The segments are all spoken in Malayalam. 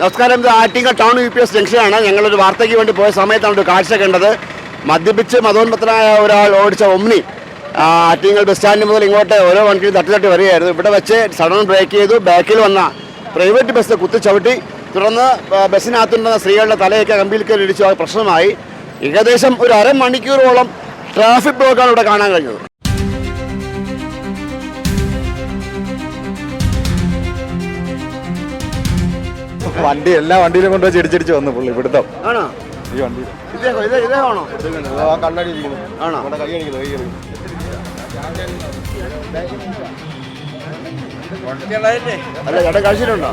നമസ്കാരം. ഇത് ആറ്റിങ്ങൽ ടൗൺ UPS ജംഗ്ഷനാണ്. ഞങ്ങളൊരു വാർത്തയ്ക്ക് വേണ്ടി പോയ സമയത്താണ് ഒരു കാഴ്ച കണ്ടത്. മദ്യപിച്ച് മതോന്മത്തനായ ഒരാൾ ഓടിച്ച ഒമ്നി ആറ്റിങ്ങൽ ബസ് സ്റ്റാൻഡ് മുതൽ ഇങ്ങോട്ട് ഓരോ വണ്ടിയും തട്ടി വരികയായിരുന്നു. ഇവിടെ വെച്ച് സഡൻ ബ്രേക്ക് ചെയ്തു. ബാക്കിൽ വന്ന പ്രൈവറ്റ് ബസ് കുത്തിച്ചവിട്ടി. തുടർന്ന് ബസ്സിനകത്തുണ്ടെന്ന സ്ത്രീകളുടെ തലയൊക്കെ കമ്പിയിൽ കയറി ഇടിച്ചു. അത് പ്രശ്നമായി. ഏകദേശം ഒരു അരമണിക്കൂറോളം ട്രാഫിക് ബ്ലോക്കാണ് ഇവിടെ കാണാൻ കഴിഞ്ഞത്. വണ്ടി എല്ലാ വണ്ടിയിലും കൊണ്ടുവച്ച് ഇടിച്ചിടിച്ച് വന്നു പുള്ളി പിടുത്തം. ആണോ? ഈ വണ്ടി ഇതേതാണോ? കണ്ണടി ആണോ? അല്ല ചേട്ടൻ കഴിച്ചിട്ടുണ്ടോ?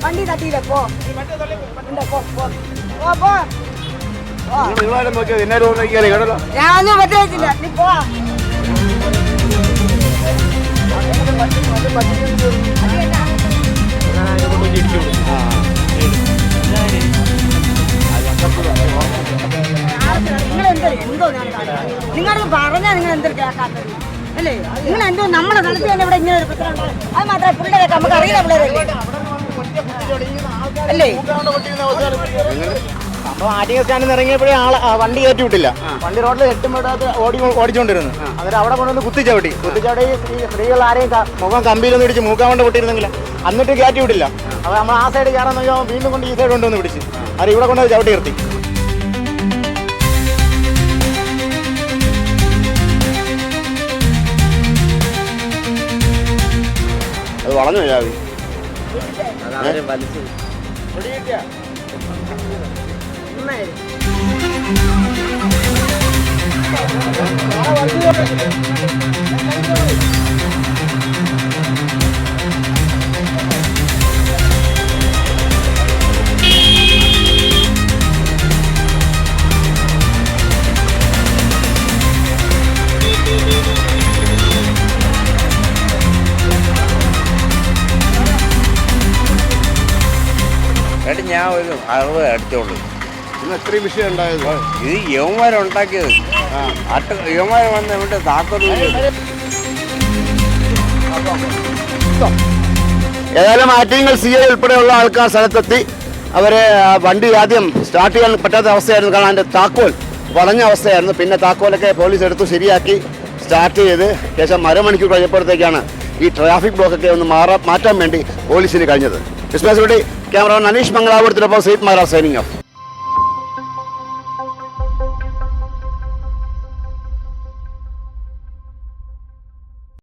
വണ്ടി തട്ടിയില്ല. നിങ്ങളാരും നോക്കിയത് എന്നാലും നോക്കിയാലേ കേട്ടല്ലോ. ഞാനൊന്നും പറ്റില്ല. നീ പോ. നിങ്ങളത് പറഞ്ഞാൽ നിങ്ങൾ എന്തൊരു കേൾക്കാത്തത് അല്ലേ? നിങ്ങൾ എന്തോ നമ്മളെ സ്ഥലത്ത് തന്നെ ഇവിടെ ഇങ്ങനെ ഒരു പ്രശ്നം ഉണ്ടാവും. അത് മാത്രമേ പിള്ളേരൊക്കെ നമുക്ക് അറിയില്ല. പിള്ളേരല്ലേ അല്ലേ? അപ്പോൾ ആറ്റിങ്ങൽ സ്റ്റാൻഡിൽ ഇറങ്ങിയപ്പോഴേ വണ്ടി കയറ്റി വിട്ടില്ല. വണ്ടി റോഡിൽ എട്ടുമ്പോഴത്ത് ഓടിച്ചുകൊണ്ടിരുന്നു. എന്നിട്ട് അവിടെ കൊണ്ടുവന്ന് കുത്തിച്ചവിട്ടി ഈ സ്ത്രീകൾ ആരെയും മുഖം കമ്പിയിലൊന്നും ഇടിച്ച് മൂക്കാൻ കൊണ്ട് പൊട്ടിയിരുന്നെങ്കിൽ എന്നിട്ട് കയറ്റി വിട്ടില്ല. അപ്പോൾ നമ്മൾ ആ സൈഡ് കയറാൻ നോക്കിയാൽ വീണ്ടും കൊണ്ട് ഈ സൈഡ് കൊണ്ടുവന്ന് പിടിച്ച് അത് ഇവിടെ കൊണ്ടുവന്ന് ചവിട്ടി നിർത്തി. അത് വളഞ്ഞു പോയാൽ ഞാൻ ഒരു 60 അടിച്ചോളൂ. ഇന്ന് എത്രയും വിഷയം ഉണ്ടായത് ഇത് യവന്മാരുണ്ടാക്കിയത്. യവന്മാർ വന്ന് ഇവിടെ താക്കോല്. ഏതായാലും ആറ്റിങ്ങൽ CI ഉൾപ്പെടെയുള്ള ആൾക്കാർ സ്ഥലത്തെത്തി. അവരെ വണ്ടി ആദ്യം സ്റ്റാർട്ട് ചെയ്യാൻ പറ്റാത്ത അവസ്ഥയായിരുന്നു. കാരണം അതിൻ്റെ താക്കോൽ വളഞ്ഞ അവസ്ഥയായിരുന്നു. പിന്നെ താക്കോലൊക്കെ പോലീസ് എടുത്തു ശരിയാക്കി സ്റ്റാർട്ട് ചെയ്ത് ശേഷം അരമണിക്കൂർ കഴിഞ്ഞപ്പോഴത്തേക്കാണ് ഈ ട്രാഫിക് ബ്ലോക്കൊക്കെ ഒന്ന് മാറ്റാൻ വേണ്ടി പോലീസിന് കഴിഞ്ഞത്. ക്യാമറമാൻ അനീഷ് മംഗളാപുരത്തിനൊപ്പം സയ്യിദ് മഹാരാജ് സൈനിങ് ഓഫ്.